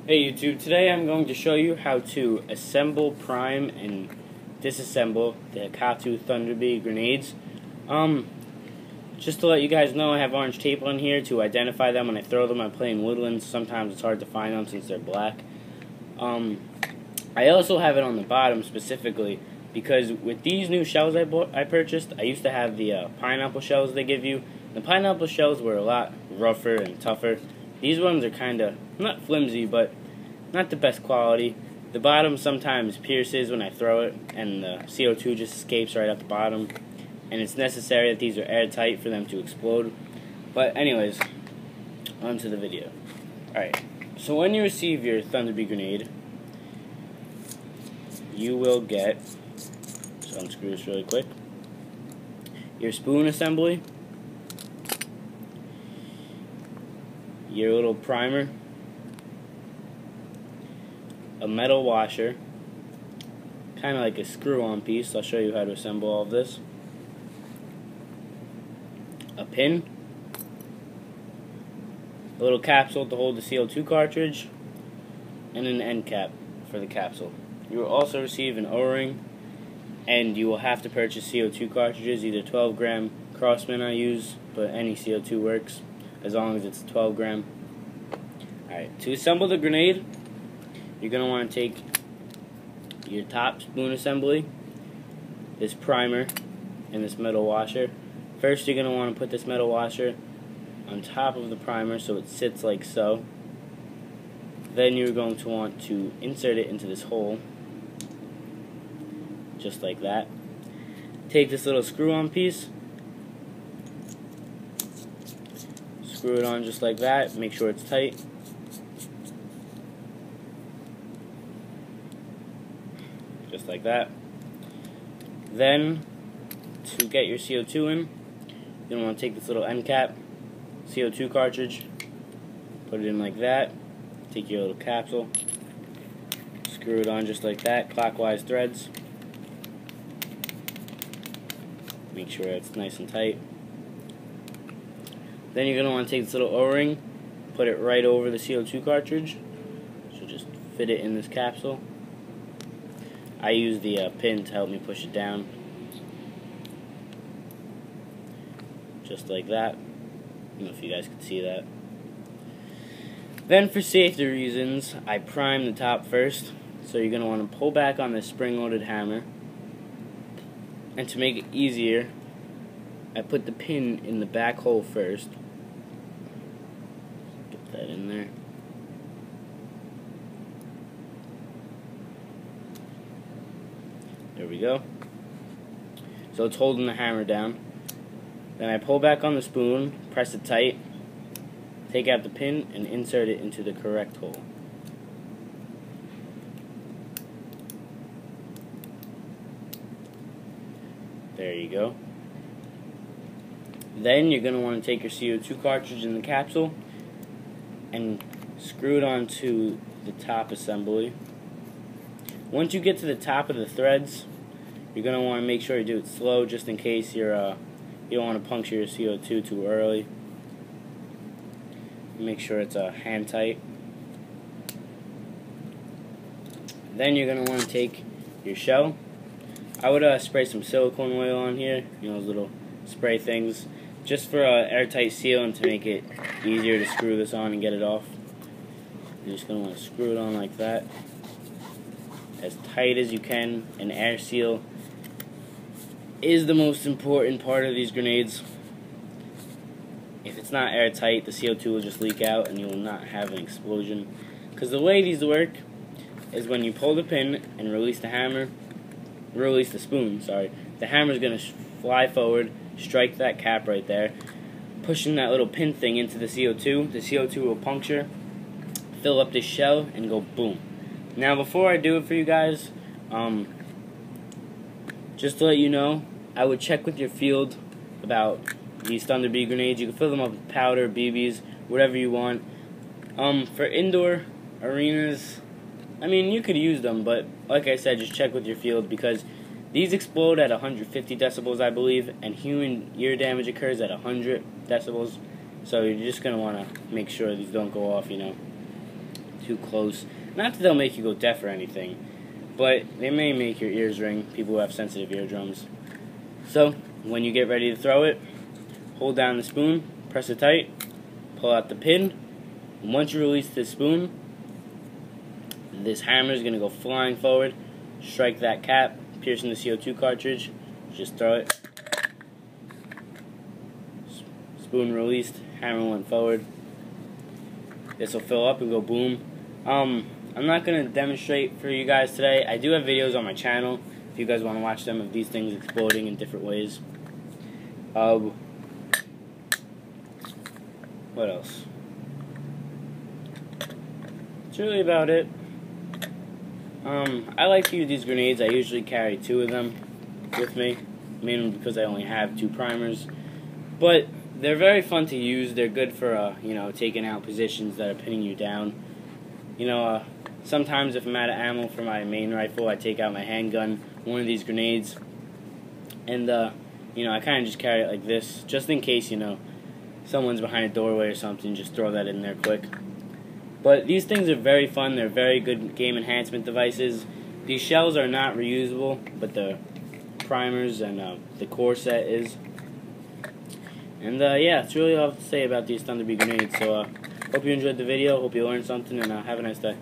Hey YouTube, today I'm going to show you how to assemble, prime, and disassemble the Hakkotsu Thunder B grenades. Just to let you guys know, I have orange tape on here to identify them when I throw them. I play in woodlands, sometimes it's hard to find them since they're black. I also have it on the bottom specifically because with these new shells I purchased, I used to have the pineapple shells they give you. The pineapple shells were a lot rougher and tougher. These ones are kind of, not flimsy, but not the best quality. The bottom sometimes pierces when I throw it, and the CO2 just escapes right at the bottom. And it's necessary that these are airtight for them to explode. But anyways, on to the video. Alright, so when you receive your Thunder B grenade, you will get, so unscrew this really quick, your spoon assembly, your little primer, a metal washer, kind of like a screw-on piece. I'll show you how to assemble all of this. A pin, a little capsule to hold the CO2 cartridge, and an end cap for the capsule. You will also receive an O-ring, and you will have to purchase CO2 cartridges, either 12 gram Crossman I use, but any CO2 works as long as it's 12 gram. Alright, to assemble the grenade, you're going to want to take your top spoon assembly, this primer, and this metal washer. First, you're going to want to put this metal washer on top of the primer so it sits like so. Then you're going to want to insert it into this hole, just like that. Take this little screw-on piece, screw it on just like that, make sure it's tight. Just like that. Then, to get your CO2 in, you're going to want to take this little end cap, CO2 cartridge, put it in like that, take your little capsule, screw it on just like that, clockwise threads, make sure it's nice and tight. Then you're going to want to take this little O-ring, put it right over the CO2 cartridge, so just fit it in this capsule. I use the pin to help me push it down, just like that. I don't know if you guys can see that. Then for safety reasons, I prime the top first, so you're going to want to pull back on this spring-loaded hammer, and to make it easier, I put the pin in the back hole first. Get that in there. There we go. So it's holding the hammer down. Then I pull back on the spoon, press it tight, take out the pin, and insert it into the correct hole. There you go. Then you're going to want to take your CO2 cartridge in the capsule and screw it onto the top assembly. Once you get to the top of the threads, you're going to want to make sure you do it slow, just in case you don't want to puncture your CO2 too early. Make sure it's hand tight. Then you're going to want to take your shell. I would spray some silicone oil on here, those little spray things, just for an airtight seal and to make it easier to screw this on and get it off. You're just going to want to screw it on like that, as tight as you can. An air seal is the most important part of these grenades. If it's not airtight, the CO2 will just leak out and you will not have an explosion. Because the way these work is when you pull the pin and release the spoon, the hammer is going to fly forward, strike that cap right there, pushing that little pin thing into the CO2. The CO2 will puncture, fill up this shell, and go boom. Now before I do it for you guys, just to let you know, I would check with your field about these Thunder B grenades. You can fill them up with powder, BBs, whatever you want. For indoor arenas, you could use them, but like I said, just check with your field, because these explode at 150 decibels, I believe, and human ear damage occurs at 100 decibels. So you're just going to want to make sure these don't go off, too close. Not that they'll make you go deaf or anything, but they may make your ears ring, people who have sensitive eardrums. So, when you get ready to throw it, hold down the spoon, press it tight, pull out the pin, and once you release the spoon, this hammer is going to go flying forward, strike that cap, piercing the CO2 cartridge, just throw it. Spoon released, hammer went forward. This will fill up and go boom. I'm not going to demonstrate for you guys today. I do have videos on my channel if you guys want to watch them of these things exploding in different ways. What else? That's really about it. I like to use these grenades. I usually carry 2 of them with me, mainly because I only have 2 primers. But they're very fun to use. They're good for you know, taking out positions that are pinning you down. You know, sometimes if I'm out of ammo for my main rifle, I take out my handgun, one of these grenades, and you know, I kind of just carry it like this, just in case, you know, someone's behind a doorway or something. Just throw that in there quick. But these things are very fun. They're very good game enhancement devices. These shells are not reusable, but the primers and the core set is. And yeah, that's really all I have to say about these Thunder B grenades. So hope you enjoyed the video. Hope you learned something, and have a nice day.